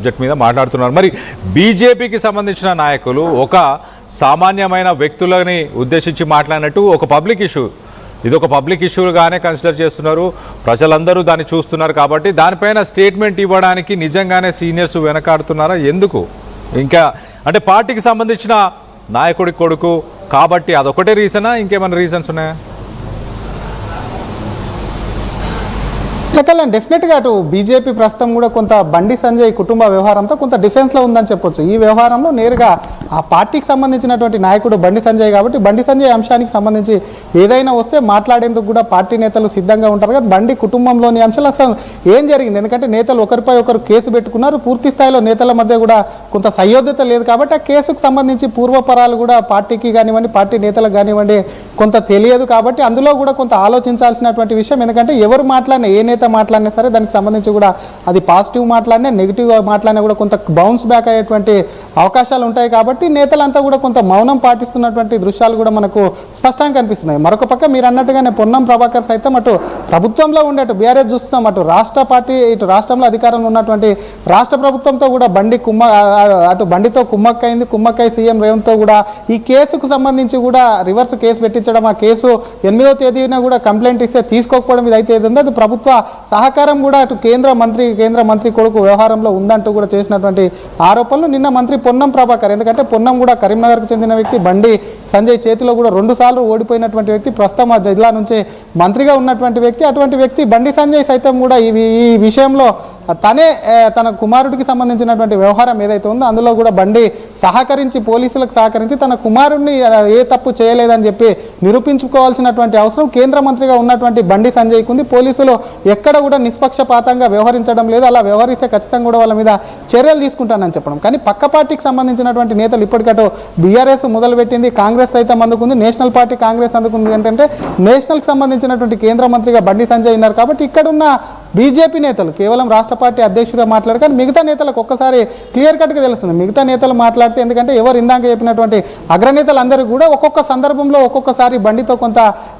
Subject మీద మాట్లాడుతున్నారు. మరి బీజేపీకి సంబంధించిన నాయకులు ఒక సామాన్యమైన వ్యక్తులని ఉద్దేశించి మాట్లాడినట్టు ఒక పబ్లిక్ ఇష్యూ, ఇది ఒక పబ్లిక్ ఇష్యూగానే కన్సిడర్ చేస్తున్నారు, ప్రజలందరూ దాన్ని చూస్తున్నారు. కాబట్టి దానిపైన స్టేట్మెంట్ ఇవ్వడానికి నిజంగానే సీనియర్స్ వెనకాడుతున్నారా? ఎందుకు? ఇంకా అంటే పార్టీకి సంబంధించిన నాయకుడి కొడుకు కాబట్టి అదొకటే రీజనా, ఇంకేమైనా రీజన్స్ ఉన్నాయా? డెఫినెట్గా అటు బీజేపీ ప్రస్తుతం కూడా కొంత బండి సంజయ్ కుటుంబ వ్యవహారంతో కొంత డిఫెన్స్లో ఉందని చెప్పొచ్చు. ఈ వ్యవహారంలో నేరుగా ఆ పార్టీకి సంబంధించినటువంటి నాయకుడు బండి సంజయ్ కాబట్టి బండి సంజయ్ అంశానికి సంబంధించి ఏదైనా వస్తే మాట్లాడేందుకు కూడా పార్టీ నేతలు సిద్ధంగా ఉంటారు. కానీ బండి కుటుంబంలోని అంశాలు అసలు ఏం జరిగింది, ఎందుకంటే నేతలు ఒకరిపై ఒకరు కేసు పెట్టుకున్నారు, పూర్తి స్థాయిలో నేతల మధ్య కూడా కొంత సయోధ్యత లేదు కాబట్టి ఆ కేసుకు సంబంధించి పూర్వపరాలు కూడా పార్టీకి కానివ్వండి పార్టీ నేతలకు కానివ్వండి కొంత తెలియదు. కాబట్టి అందులో కూడా కొంత ఆలోచించాల్సినటువంటి విషయం, ఎందుకంటే ఎవరు మాట్లాడినా ఏ నేత మాట్లాడినా సరే దానికి సంబంధించి కూడా అది పాజిటివ్ మాట్లాడినా నెగిటివ్గా మాట్లాడినా కూడా కొంత బౌన్స్ బ్యాక్ అయ్యేటువంటి అవకాశాలు ఉంటాయి. కాబట్టి నేతలంతా కూడా కొంత మౌనం పాటిస్తున్నటువంటి దృశ్యాలు కూడా మనకు స్పష్టంగా కనిపిస్తున్నాయి. మరొక పక్క మీరు అన్నట్టుగానే పొన్నం ప్రభాకర్ సైతం అటు ప్రభుత్వంలో ఉండేటు బీఆర్ఎస్ చూస్తున్నాం, అటు రాష్ట్ర పార్టీ ఇటు రాష్ట్రంలో అధికారంలో ఉన్నటువంటి రాష్ట్ర ప్రభుత్వంతో కూడా అటు బండితో కుమ్మక్కైంది. కుమ్మక్కై సీఎం రేవంత్తో కూడా ఈ కేసుకు సంబంధించి కూడా రివర్స్ కేసు పెట్టించడం, ఆ కేసు 8వ తేదీన కూడా కంప్లైంట్ ఇస్తే తీసుకోకపోవడం ఇది అయితే ఏది అది ప్రభుత్వ సహకారం కూడా అటు కేంద్ర మంత్రి కొడుకు వ్యవహారంలో ఉందంటూ కూడా చేసినటువంటి ఆరోపణలు నిన్న మంత్రి పొన్నం ప్రభాకర్, ఎందుకంటే పొన్నం కూడా కరీంనగర్కు చెందిన వ్యక్తి, బండి సంజయ్ చేతిలో కూడా 2 సార్లు ఓడిపోయినటువంటి వ్యక్తి, ప్రస్తుతం ఆ జిల్లా నుంచి మంత్రిగా ఉన్నటువంటి వ్యక్తి. అటువంటి వ్యక్తి బండి సంజయ్ సైతం కూడా ఈ విషయంలో తనే తన కుమారుడికి సంబంధించినటువంటి వ్యవహారం ఏదైతే ఉందో అందులో కూడా బండి సహకరించి పోలీసులకు సహకరించి తన కుమారుడిని ఏ తప్పు చేయలేదని చెప్పి నిరూపించుకోవాల్సినటువంటి అవసరం కేంద్ర మంత్రిగా ఉన్నటువంటి బండి సంజయ్కి ఉంది. పోలీసులు ఎక్కడ కూడా నిష్పక్షపాతంగా వ్యవహరించడం లేదు, అలా వ్యవహరిస్తే ఖచ్చితంగా కూడా వాళ్ళ మీద చర్యలు తీసుకుంటానని చెప్పడం. కానీ పక్క పార్టీకి సంబంధించినటువంటి నేతలు ఇప్పటికటో బీఆర్ఎస్ మొదలుపెట్టింది, కాంగ్రెస్ సైతం అందుకుంది, నేషనల్ పార్టీ కాంగ్రెస్ అందుకుంది. ఏంటంటే నేషనల్కి సంబంధించినటువంటి కేంద్ర మంత్రిగా బండి సంజయ్ ఉన్నారు కాబట్టి ఇక్కడున్న బీజేపీ నేతలు కేవలం రాష్ట్ర పార్టీ అధ్యక్షుడిగా మాట్లాడారు. కానీ మిగతా నేతలకు ఒక్కసారి క్లియర్ కట్గా తెలుస్తుంది, మిగతా నేతలు మాట్లాడితే, ఎందుకంటే ఎవరు ఇందాక చెప్పినటువంటి అగ్రనేతలందరూ కూడా ఒక్కొక్క సందర్భంలో ఒక్కొక్కసారి బండితో కొంత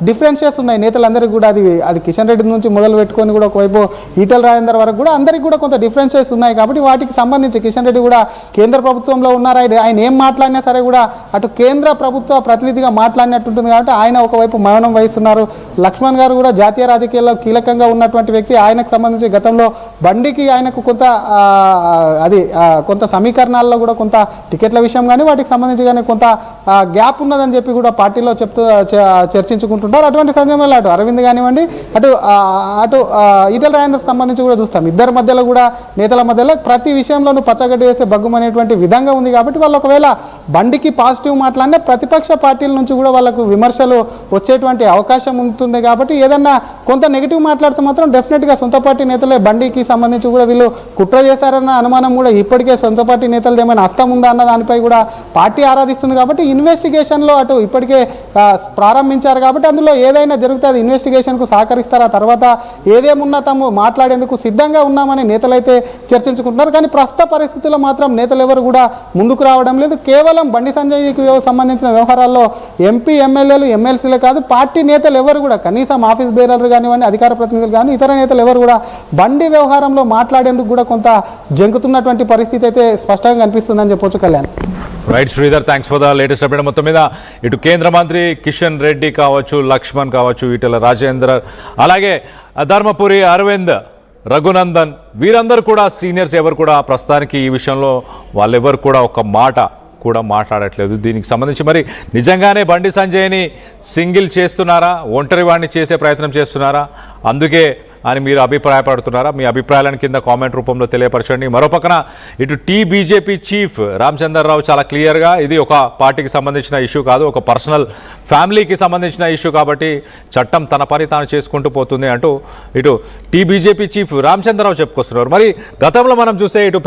డిఫరెన్షియస్ ఉన్నాయి నేతలందరికీ కూడా. అది కిషన్ రెడ్డి నుంచి మొదలు పెట్టుకొని కూడా ఒకవైపు ఈటల రాజేందర్ వరకు కూడా అందరికీ కూడా కొంత డిఫరెన్షియస్ ఉన్నాయి. కాబట్టి వాటికి సంబంధించి కిషన్ రెడ్డి కూడా కేంద్ర ప్రభుత్వంలో ఉన్నారు, ఆయన ఏం మాట్లాడినా సరే కూడా అటు కేంద్ర ప్రభుత్వ ప్రతినిధిగా మాట్లాడినట్టుంటుంది కాబట్టి ఆయన ఒకవైపు మౌనం వహిస్తున్నారు. లక్ష్మణ్ గారు కూడా జాతీయ రాజకీయాల్లో కీలకంగా ఉన్నటువంటి వ్యక్తి, ఆయనకు సంబంధించి గతంలో బండికి ఆయనకు కొంత సమీకరణాల్లో కూడా కొంత టికెట్ల విషయం కానీ వాటికి సంబంధించి కానీ కొంత గ్యాప్ ఉన్నదని చెప్పి కూడా పార్టీలో చర్చించుకుంటుంటారు. అటువంటి సమయంలో అటు అరవింద్ కానివ్వండి అటు ఈటల రాజేందర్ సంబంధించి కూడా చూస్తాం, ఇద్దరి మధ్యలో కూడా నేతల మధ్యలో ప్రతి విషయంలోనూ పచ్చగడ్డి వేసే బగ్గుమనేటువంటి విధంగా ఉంది. కాబట్టి వాళ్ళు ఒకవేళ బండికి పాజిటివ్ మాట్లాడినా ప్రతిపక్ష పార్టీల నుంచి కూడా వాళ్ళకు విమర్శలు వచ్చేటువంటి అవకాశం ఉంటుంది. కాబట్టి ఏదన్నా కొంత నెగిటివ్ మాట్లాడితే మాత్రం డెఫినెట్గా సొంత పార్టీ నేతలే బండికి సంబంధించి కూడా వీళ్ళు కుట్ర చేశారన్న అనుమానం కూడా ఇప్పటికే సొంత పార్టీ నేతలది ఏమైనా హస్తం ఉందా అన్న దానిపై కూడా పార్టీ ఆరాధిస్తుంది. కాబట్టి ఇన్వెస్టిగేషన్లో అటు ఇప్పటికే ప్రారంభించారు కాబట్టి అందులో ఏదైనా జరిగితే అది ఇన్వెస్టిగేషన్కు సహకరిస్తారు. ఆ తర్వాత ఏదేమున్నా తాము మాట్లాడేందుకు సిద్ధంగా ఉన్నామని నేతలైతే చర్చించుకుంటున్నారు. కానీ ప్రస్తుత పరిస్థితుల్లో మాత్రం నేతలు ఎవరు కూడా ముందుకు రావడం లేదు. కేవలం బండి సంజయ్కి సంబంధించిన వ్యవహారాల్లో ఎంపీ ఎమ్మెల్యేలు ఎమ్మెల్సీలే కాదు పార్టీ నేతలు ఎవరు కూడా కనీసం ఆఫీస్ బేరర్లు కానివ్వండి అధికార ప్రతినిధులు కానీ ఇతర నేతలు ఎవరు కూడా బండి వ్యవహారంలో మాట్లాడేందుకు కూడా కొంత జంకుతున్నటువంటి పరిస్థితి అయితే స్పష్టంగా కనిపిస్తుందని చెప్పొచ్చు. Kalyan right Sridhar, thanks for the latest update. మొత్తం మీద ఇటు కేంద్ర మంత్రి కిషన్ రెడ్డి కావచ్చు, లక్ష్మణ్ కావచ్చు, ఈటల రాజేందర్, అలాగే ధర్మపురి అరవింద్, రఘునందన్, వీరందరూ కూడా సీనియర్స్ ఎవరు కూడా ప్రస్తుతానికి ఈ విషయంలో వాళ్ళెవరు కూడా ఒక మాట కూడా మాట్లాడట్లేదు. దీనికి సంబంధించి మరి నిజంగానే బండి సంజయ్ని సింగిల్ చేస్తున్నారా, ఒంటరి వాడిని చేసే ప్రయత్నం చేస్తున్నారా, అందుకే అని మీరు అభిప్రాయపడుతున్నారా? మీ అభిప్రాయాలను కింద కామెంట్ రూపంలో తెలియపరచండి. మరోపక్కన ఇటు బీజేపీ చీఫ్ రామచంద్రరావు చాలా క్లియర్గా ఇది ఒక పార్టీకి సంబంధించిన ఇష్యూ కాదు, ఒక పర్సనల్ ఫ్యామిలీకి సంబంధించిన ఇష్యూ కాబట్టి చట్టం తన పని తాను చేసుకుంటూ పోతుంది అంటూ ఇటు బీజేపీ చీఫ్ రామచంద్రరావు చెప్పుకొస్తున్నారు. మరి గతంలో మనం చూస్తే ఇటు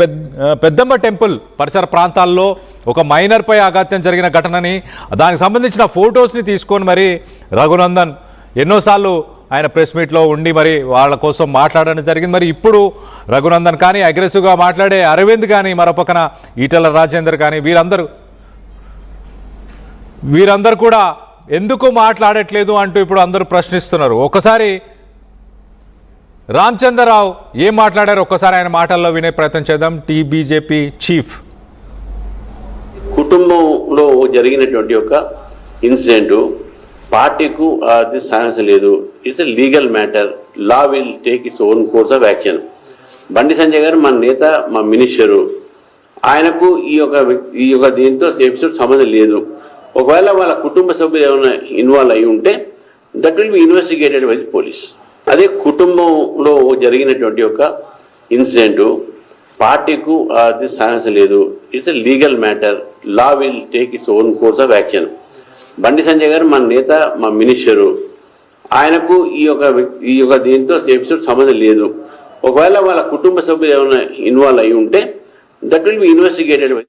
పెద్దమ్మ టెంపుల్ పరిసర ప్రాంతాల్లో ఒక మైనర్పై అఘాత్యం జరిగిన ఘటనని దానికి సంబంధించిన ఫొటోస్ని తీసుకొని మరి రఘునందన్ ఎన్నోసార్లు ఆయన ప్రెస్ మీట్లో ఉండి మరి వాళ్ళ కోసం మాట్లాడడం జరిగింది. మరి ఇప్పుడు రఘునందన్ కానీ అగ్రెసివ్గా మాట్లాడే అరవింద్ కానీ మరోపక్కన ఈటల రాజేందర్ కానీ వీరందరూ కూడా ఎందుకు మాట్లాడట్లేదు అంటూ ఇప్పుడు అందరూ ప్రశ్నిస్తున్నారు. ఒకసారి రామచంద్రరావు ఏం మాట్లాడారు ఒక్కసారి ఆయన మాటల్లో వినే ప్రయత్నం చేద్దాం. BJP chief. కుటుంబంలో జరిగినటువంటి ఒక ఇన్సిడెంట్ పార్టీకు అది సాధించలేదు. It's a legal matter. Law will take its own course of action. Bandi Sanjay గారు మన నేత, మా మినిస్టరు. ఆయనకు ఈ యొక్క దీంతో ఎపిసోడ్ సంబంధం లేదు. ఒకవేళ వాళ్ళ కుటుంబ సభ్యులు ఏమైనా ఇన్వాల్వ్ అయి ఉంటే that will be investigated by the police. అదే కుటుంబంలో జరిగినటువంటి ఒక ఇన్సిడెంట్ పార్టీకు అది సాధించలేదు. It's a legal matter. Law will take its own course of action. Bandi Sanjay గారు మన నేత, మా మినిస్టరు. ఆయనకు ఈ యొక్క దీంతో ఎపిసోడ్ సంబంధం లేదు. ఒకవేళ వాళ్ళ కుటుంబ సభ్యులు ఏమైనా ఇన్వాల్వ్ అయి ఉంటే that will be investigated by